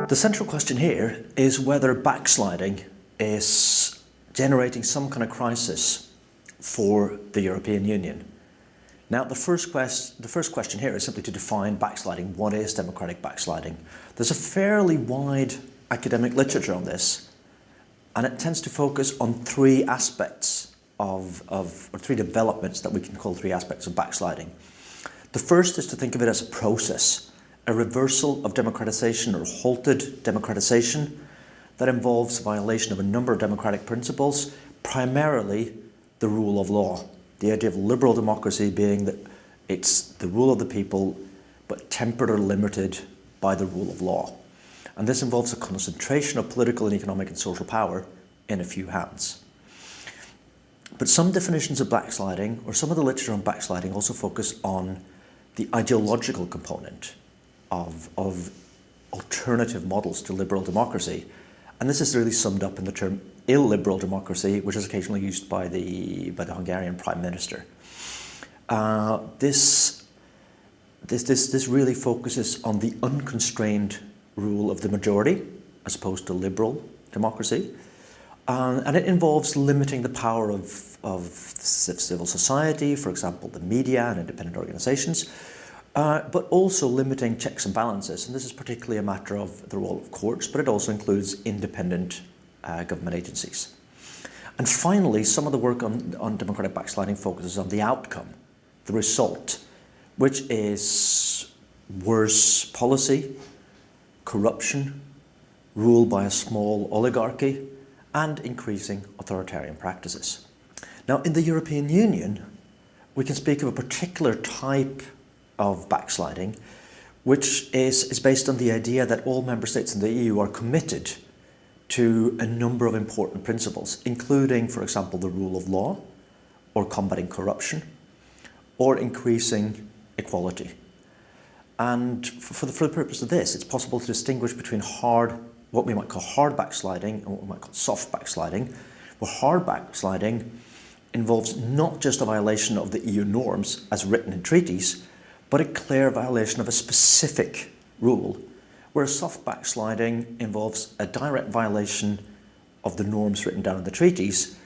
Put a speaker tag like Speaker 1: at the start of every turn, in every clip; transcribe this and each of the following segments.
Speaker 1: The central question here is whether backsliding is generating some kind of crisis for the European Union. Now, the first question here is simply to define backsliding. What is democratic backsliding? There's a fairly wide academic literature on this, and it tends to focus on three aspects or three developments that we can call three aspects of backsliding. The first is to think of it as a process, a reversal of democratization or halted democratization that involves violation of a number of democratic principles, primarily the rule of law. The idea of liberal democracy being that it's the rule of the people, but tempered or limited by the rule of law. And this involves a concentration of political and economic and social power in a few hands. But some definitions of backsliding, or some of the literature on backsliding, also focus on the ideological component of alternative models to liberal democracy. And this is really summed up in the term illiberal democracy, which is occasionally used by the Hungarian Prime Minister. This really focuses on the unconstrained rule of the majority, as opposed to liberal democracy. And it involves limiting the power of civil society, for example, the media and independent organizations, but also limiting checks and balances. And this is particularly a matter of the role of courts, but it also includes independent government agencies. And finally, some of the work on democratic backsliding focuses on the outcome, the result, which is worse policy, corruption, rule by a small oligarchy, and increasing authoritarian practices. Now, in the European Union, we can speak of a particular type of backsliding, which is based on the idea that all member states in the EU are committed to a number of important principles, including, for example, the rule of law, or combating corruption, or increasing equality. And for the purpose of this, it's possible to distinguish between what we might call hard backsliding and what we might call soft backsliding, where hard backsliding involves not just a violation of the EU norms as written in treaties, but a clear violation of a specific rule, whereas soft backsliding involves a direct violation of the norms written down in the treaties,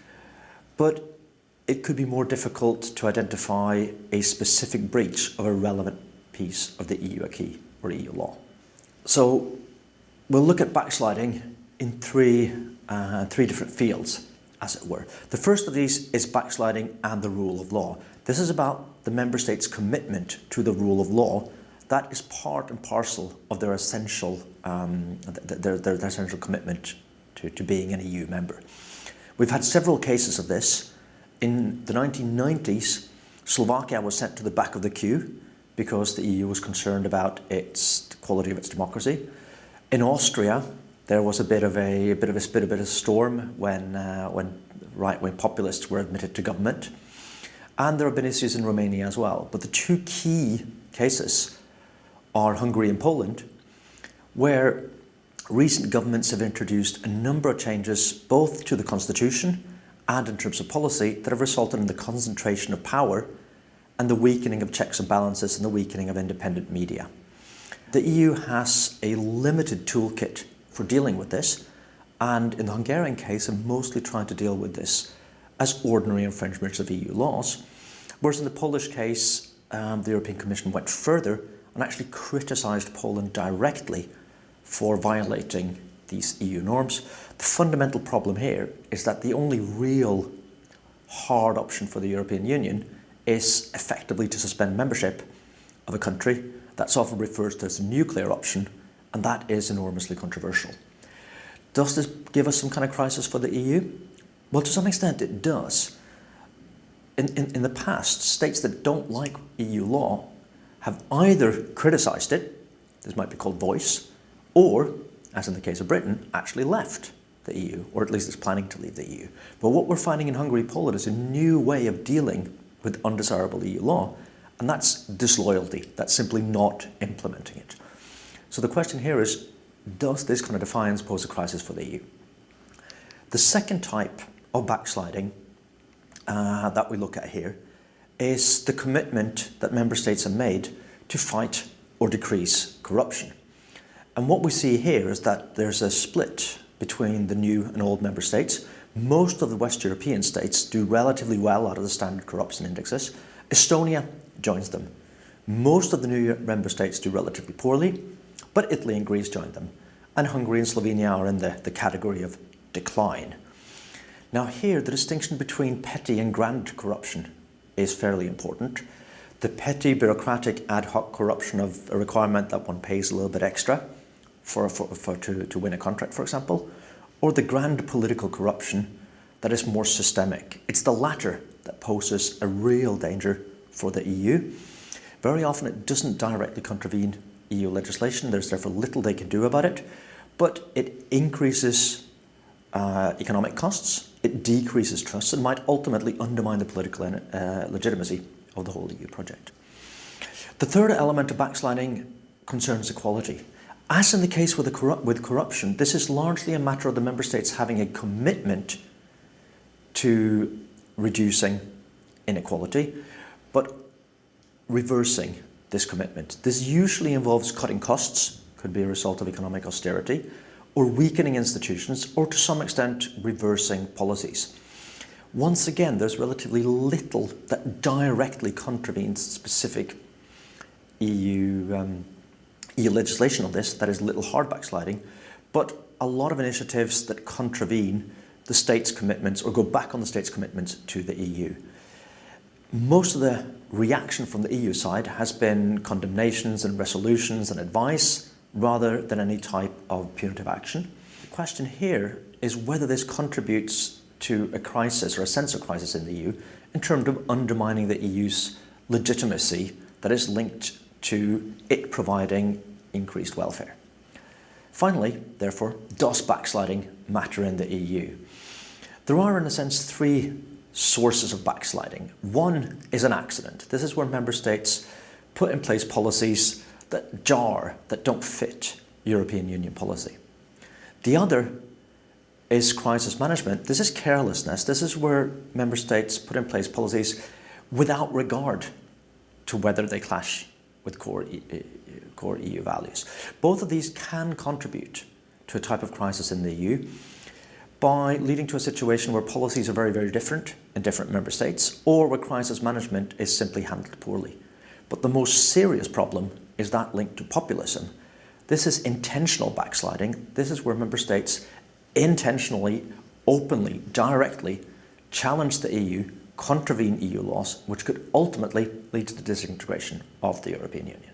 Speaker 1: but it could be more difficult to identify a specific breach of a relevant piece of the EU acquis or EU law. So we'll look at backsliding in three different fields, as it were. The first of these is backsliding and the rule of law. This is about the member states' commitment to the rule of law. That is part and parcel of their essential commitment to being an EU member. We've had several cases of this. In the 1990s, Slovakia was sent to the back of the queue because the EU was concerned about the quality of its democracy. In Austria, there was a bit of a storm when right-wing populists were admitted to government. And there have been issues in Romania as well. But the two key cases are Hungary and Poland, where recent governments have introduced a number of changes both to the constitution and in terms of policy that have resulted in the concentration of power and the weakening of checks and balances and the weakening of independent media. The EU has a limited toolkit for dealing with this, and in the Hungarian case, I'm mostly trying to deal with this as ordinary infringements of EU laws, whereas in the Polish case, the European Commission went further and actually criticised Poland directly for violating these EU norms. The fundamental problem here is that the only real hard option for the European Union is effectively to suspend membership of a country. That's often referred to as a nuclear option, and that is enormously controversial. Does this give us some kind of crisis for the EU? Well, to some extent it does. In the past, states that don't like EU law have either criticised it, this might be called voice, or, as in the case of Britain, actually left the EU, or at least is planning to leave the EU. But what we're finding in Hungary, Poland is a new way of dealing with undesirable EU law, and that's disloyalty. That's simply not implementing it. So the question here is, does this kind of defiance pose a crisis for the EU? The second type of backsliding that we look at here is the commitment that member states have made to fight or decrease corruption. And what we see here is that there's a split between the new and old member states. Most of the West European states do relatively well out of the standard corruption indexes. Estonia joins them. Most of the new member states do relatively poorly, but Italy and Greece join them. And Hungary and Slovenia are in the category of decline. Now here, the distinction between petty and grand corruption is fairly important. The petty, bureaucratic, ad hoc corruption of a requirement that one pays a little bit extra to win a contract, for example, or the grand political corruption that is more systemic. It's the latter that poses a real danger for the EU. Very often it doesn't directly contravene EU legislation. There's therefore little they can do about it, but it increases economic costs, it decreases trust, and might ultimately undermine the political legitimacy of the whole EU project. The third element of backsliding concerns equality. As in the case with corruption, this is largely a matter of the member states having a commitment to reducing inequality, but reversing this commitment. This usually involves cutting costs, could be a result of economic austerity, or weakening institutions, or to some extent reversing policies. Once again, there's relatively little that directly contravenes specific EU legislation on this. That is little hard backsliding, but a lot of initiatives that contravene the state's commitments or go back on the state's commitments to the EU. Most of the reaction from the EU side has been condemnations and resolutions and advice rather than any type of punitive action. The question here is whether this contributes to a crisis or a sense of crisis in the EU in terms of undermining the EU's legitimacy that is linked to it providing increased welfare. Finally, therefore, does backsliding matter in the EU? There are, in a sense, three sources of backsliding. One is an accident. This is where member states put in place policies that jar, that don't fit European Union policy. The other is crisis management. This is carelessness. This is where member states put in place policies without regard to whether they clash with core EU values. Both of these can contribute to a type of crisis in the EU by leading to a situation where policies are very, very different in different member states, or where crisis management is simply handled poorly. But the most serious problem is that linked to populism. This is intentional backsliding. This is where member states intentionally, openly, directly challenge the EU, contravene EU laws, which could ultimately lead to the disintegration of the European Union.